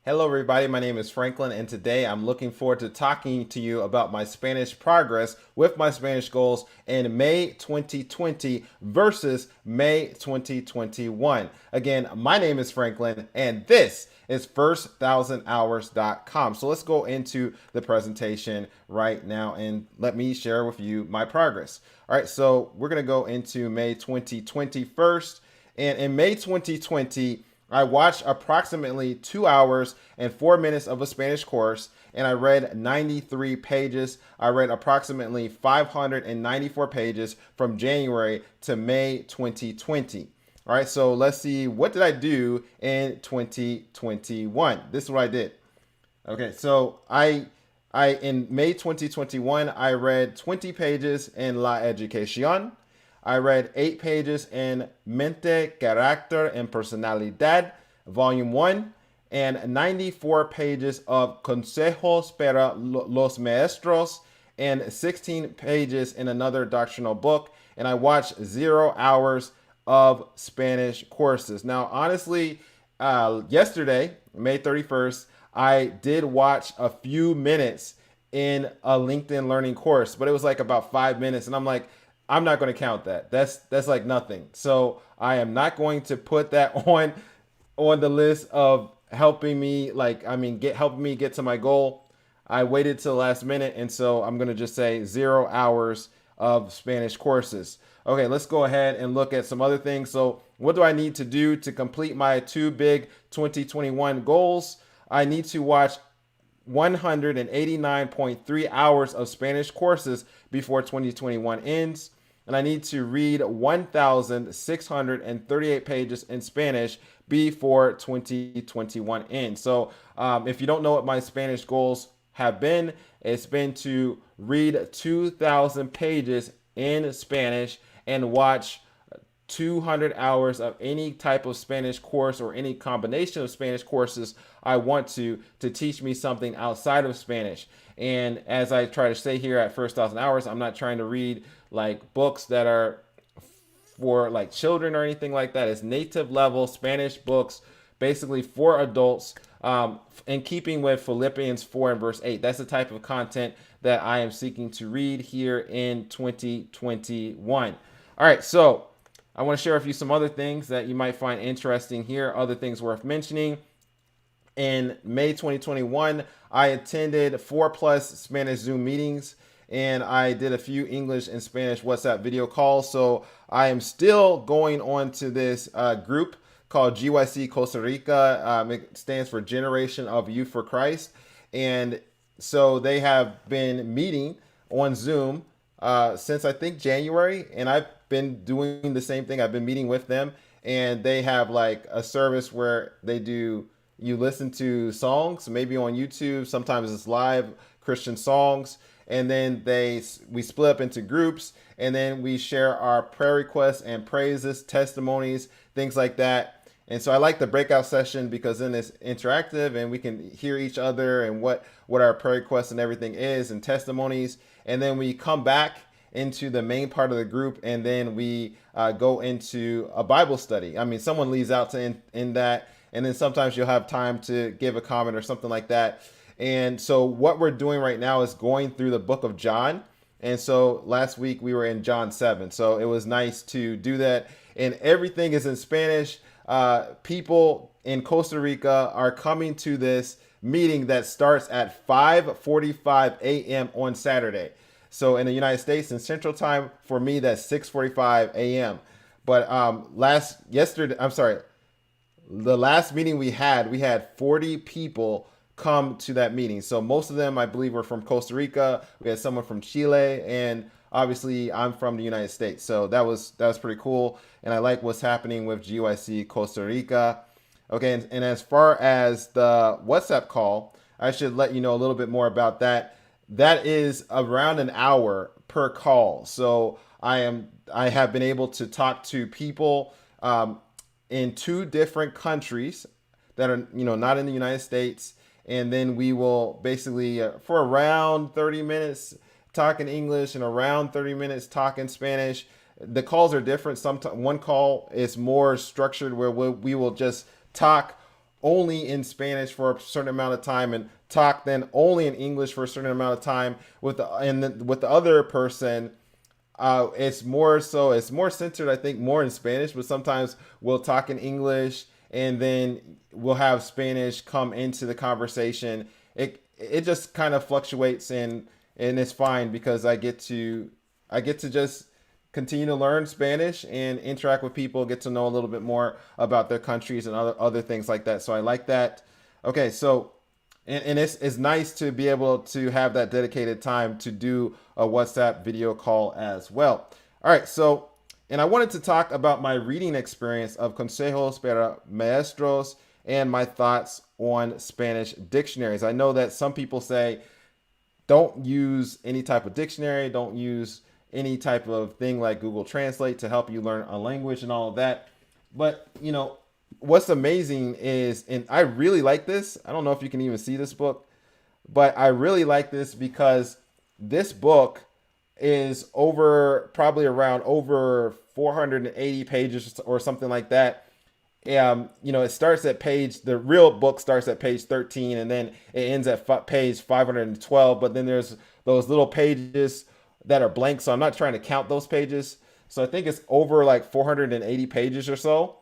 Hello, everybody. My name is Franklin, and today I'm looking forward to talking to you about my Spanish progress with my Spanish goals in May 2020 versus May 2021. Again, my name is Franklin, and this is first1000hours.com. So let's go into the presentation right now and let me share with you my progress. All right, so we're going to go into May 2020 first. And in May 2020, I watched approximately 2 hours and 4 minutes of a Spanish course, and I read 93 pages. I read approximately 594 pages from January to May 2020. All right, so let's see, what did I do in 2021? This is what I did. Okay, so I in May 2021, I read 20 pages in La Educación. I read 8 pages in Mente, Carácter, and Personalidad, Volume 1, and 94 pages of Consejos para los Maestros, and 16 pages in another doctrinal book. And I watched 0 hours of Spanish courses. Now, honestly, yesterday, May 31st, I did watch a few minutes in a LinkedIn learning course, but it was like about 5 minutes. And I'm like, I'm not going to count that. That's like nothing. So I am not going to put that on the list of helping me, like, I mean, helping me get to my goal. I waited till the last minute, and so I'm going to just say 0 hours of Spanish courses. Okay, let's go ahead and look at some other things. So what do I need to do to complete my two big 2021 goals? I need to watch 189.3 hours of Spanish courses before 2021 ends. And I need to read 1,638 pages in Spanish before 2021 ends. So if you don't know what my Spanish goals have been, it's been to read 2,000 pages in Spanish and watch 200 hours of any type of Spanish course or any combination of Spanish courses I want to teach me something outside of Spanish. And as I try to say here at First 1,000 Hours, I'm not trying to read like books that are for like children or anything like that. It's native level Spanish books, basically for adults, in keeping with Philippians 4 and verse 8. That's the type of content that I am seeking to read here in 2021. All right, so I want to share with you some other things that you might find interesting here, other things worth mentioning. In May 2021, I attended 4+ Spanish Zoom meetings, and I did a few English and Spanish WhatsApp video calls. So I am still going on to this group called GYC Costa Rica. It stands for Generation of Youth for Christ. And so they have been meeting on Zoom since I think January, and I've been doing the same thing. I've been meeting with them, and they have like a service where you listen to songs, maybe on YouTube. Sometimes it's live Christian songs, and then we split up into groups, and then we share our prayer requests and praises, testimonies, things like that. And so I like the breakout session because then it's interactive and we can hear each other and what our prayer requests and everything is and testimonies. And then we come back into the main part of the group, and then we go into a Bible study. I mean, someone leads out to in that, and then sometimes you'll have time to give a comment or something like that. And so what we're doing right now is going through the book of John. And so last week we were in John 7. So it was nice to do that. And everything is in Spanish. People in Costa Rica are coming to this meeting that starts at 5:45 a.m. on Saturday. So in the United States, in Central Time, for me, that's 6:45 a.m. But the last meeting we had 40 people come to that meeting. So most of them, I believe, were from Costa Rica. We had someone from Chile, and obviously I'm from the United States. So that was pretty cool, and I like what's happening with GYC Costa Rica. Okay, and as far as the WhatsApp call, I should let you know a little bit more about that. That is around an hour per call. So I have been able to talk to people in two different countries that are not in the United States, and then we will basically for around 30 minutes talk in English and around 30 minutes talk in Spanish. The calls are different. Sometimes one call is more structured where we will just talk only in Spanish for a certain amount of time and talk then only in English for a certain amount of time with with the other person. It's more centered, I think, more in Spanish, but sometimes we'll talk in English and then we'll have Spanish come into the conversation. It just kind of fluctuates, and it's fine because I get to just continue to learn Spanish and interact with people, get to know a little bit more about their countries and other things like that. So I like that. Okay, so and it's nice to be able to have that dedicated time to do a WhatsApp video call as well. All right, so and I wanted to talk about my reading experience of Consejos para Maestros and my thoughts on Spanish dictionaries. I know that some people say don't use any type of dictionary, don't use any type of thing like Google Translate to help you learn a language and all of that. But, what's amazing is, and I really like this. I don't know if you can even see this book, but I really like this because this book is probably around over 480 pages or something like that. It starts at the real book starts at page 13 and then it ends at page 512. But then there's those little pages that are blank. So I'm not trying to count those pages. So I think it's over like 480 pages or so.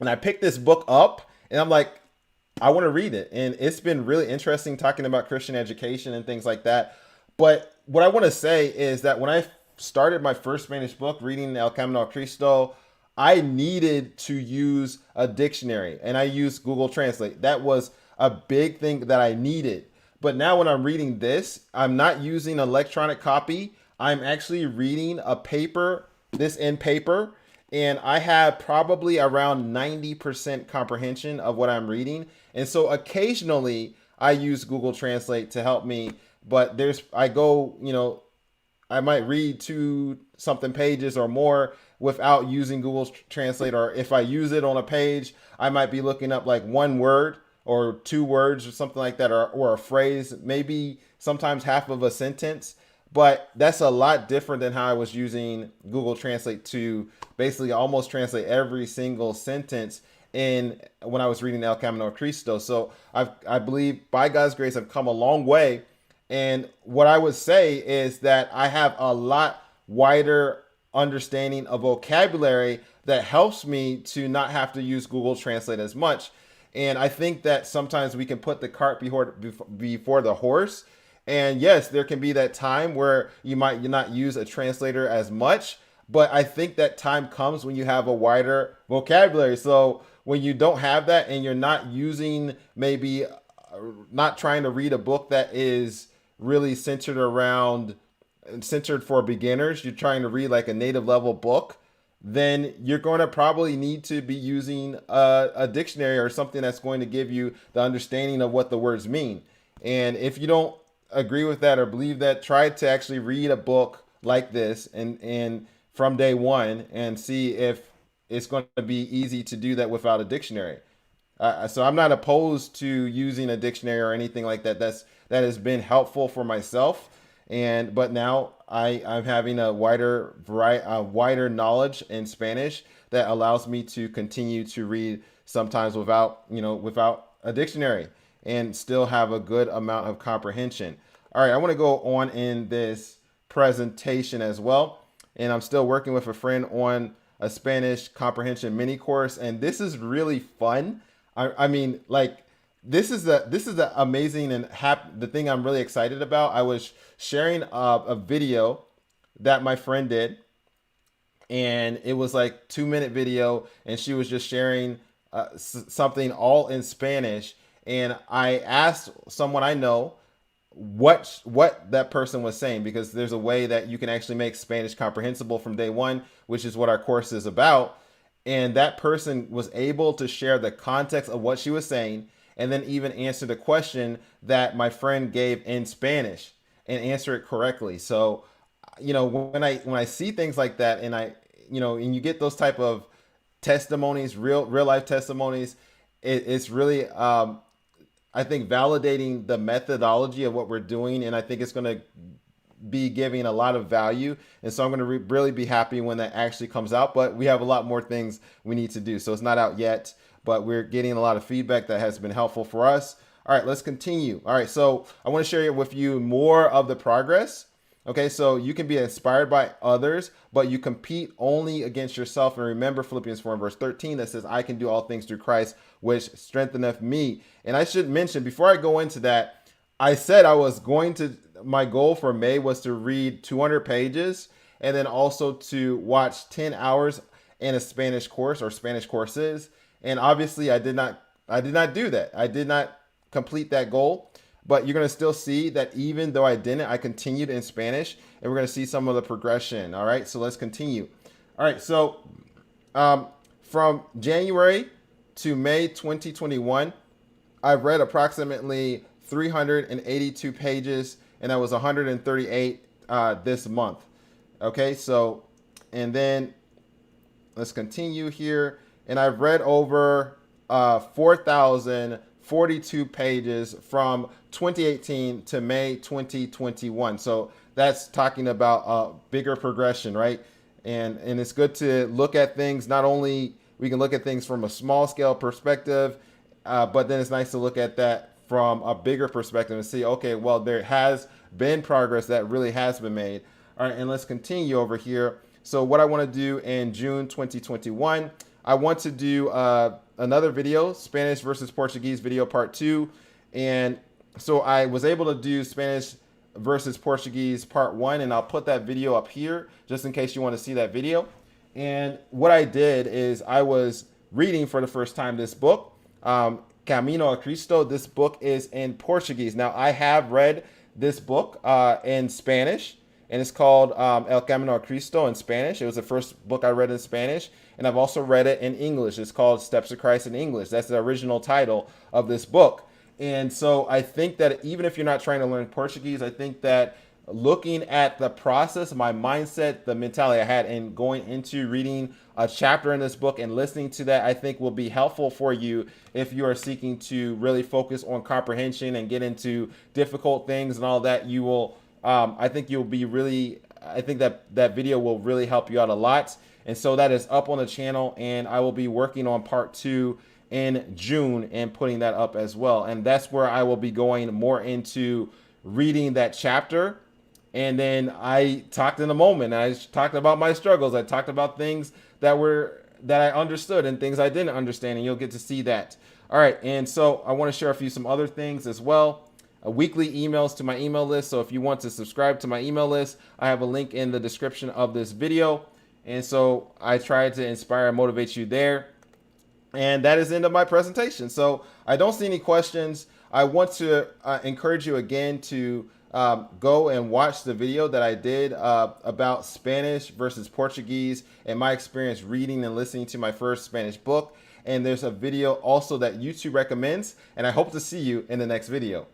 And I picked this book up and I'm like, I want to read it. And it's been really interesting talking about Christian education and things like that. But what I want to say is that when I started my first Spanish book, reading El Camino a Cristo, I needed to use a dictionary and I used Google Translate. That was a big thing that I needed. But now when I'm reading this, I'm not using electronic copy. I'm actually reading this in paper, and I have probably around 90% comprehension of what I'm reading. And so occasionally I use Google Translate to help me, but I might read two something pages or more without using Google Translate. Or if I use it on a page, I might be looking up like one word or two words or something like that, or a phrase, maybe sometimes half of a sentence. But that's a lot different than how I was using Google Translate to basically almost translate every single sentence when I was reading El Camino a Cristo. So I believe by God's grace, I've come a long way. And what I would say is that I have a lot wider understanding of vocabulary that helps me to not have to use Google Translate as much. And I think that sometimes we can put the cart before the horse. And yes, there can be that time where you might not use a translator as much, but I think that time comes when you have a wider vocabulary. So when you don't have that and you're not using, maybe not trying to read a book that is really centered for beginners, you're trying to read like a native level book, then you're going to probably need to be using a dictionary or something that's going to give you the understanding of what the words mean. And if you don't agree with that or believe that, try to actually read a book like this and from day one and see if it's going to be easy to do that without a dictionary. So I'm not opposed to using a dictionary or anything like that. That has been helpful for myself. But now I'm having a wider knowledge in Spanish that allows me to continue to read sometimes without a dictionary and still have a good amount of comprehension. All right, I want to go on in this presentation as well. And I'm still working with a friend on a Spanish comprehension mini course. And this is really fun. I mean, like, this is the amazing and the thing I'm really excited about. I was sharing a video that my friend did, and it was like 2-minute video, and she was just sharing something all in Spanish. And I asked someone I know what that person was saying, because there's a way that you can actually make Spanish comprehensible from day one, which is what our course is about. And that person was able to share the context of what she was saying, and then even answer the question that my friend gave in Spanish and answer it correctly. So, when I see things like that, and and you get those type of testimonies, real life testimonies, it's really I think validating the methodology of what we're doing, and I think it's going to be giving a lot of value. And so I'm going to really be happy when that actually comes out. But we have a lot more things we need to do. So it's not out yet, but we're getting a lot of feedback that has been helpful for us. All right, let's continue. All right, so I want to share with you more of the progress. Okay, so you can be inspired by others, but you compete only against yourself. And remember Philippians 4 and verse 13 that says, I can do all things through Christ, which strengtheneth me. And I should mention, before I go into that, I said my goal for May was to read 200 pages and then also to watch 10 hours in a Spanish course or Spanish courses. And obviously I did not do that. I did not complete that goal. But you're going to still see that even though I didn't, I continued in Spanish, and we're going to see some of the progression. All right, so let's continue. All right, so from January to May 2021, I've read approximately 382 pages, and that was 138 this month. Okay, so, and then let's continue here. And I've read over 4,042 pages from 2018 to May 2021. So that's talking about a bigger progression, right? And it's good to look at things. Not only we can look at things from a small scale perspective, but then it's nice to look at that from a bigger perspective and see, okay, well, there has been progress that really has been made. All right, and let's continue over here. So what I want to do in June 2021, I want to do another video, Spanish versus Portuguese video part 2. And so I was able to do Spanish versus Portuguese part 1, and I'll put that video up here just in case you want to see that video. And what I did is I was reading for the first time this book, Camino a Cristo. This book is in Portuguese. Now, I have read this book in Spanish, and it's called El Camino a Cristo in Spanish. It was the first book I read in Spanish, and I've also read it in English. It's called Steps to Christ in English. That's the original title of this book. And so I think that even if you're not trying to learn Portuguese, I think that looking at the process, my mindset, the mentality I had in going into reading a chapter in this book and listening to that, I think will be helpful for you if you are seeking to really focus on comprehension and get into difficult things and all that. You will, I think that video will really help you out a lot. And so that is up on the channel, and I will be working on part 2 in June and putting that up as well. And that's where I will be going more into reading that chapter. And then I talked in a moment. I talked about my struggles. I talked about things that I understood and things I didn't understand, and you'll get to see that. All right, and so I want to share some other things as well. Weekly emails to my email list. So if you want to subscribe to my email list, I have a link in the description of this video. And so I try to inspire and motivate you there. And that is the end of my presentation. So I don't see any questions. I want to encourage you again to go and watch the video that I did about Spanish versus Portuguese and my experience reading and listening to my first Spanish book. And there's a video also that YouTube recommends. And I hope to see you in the next video.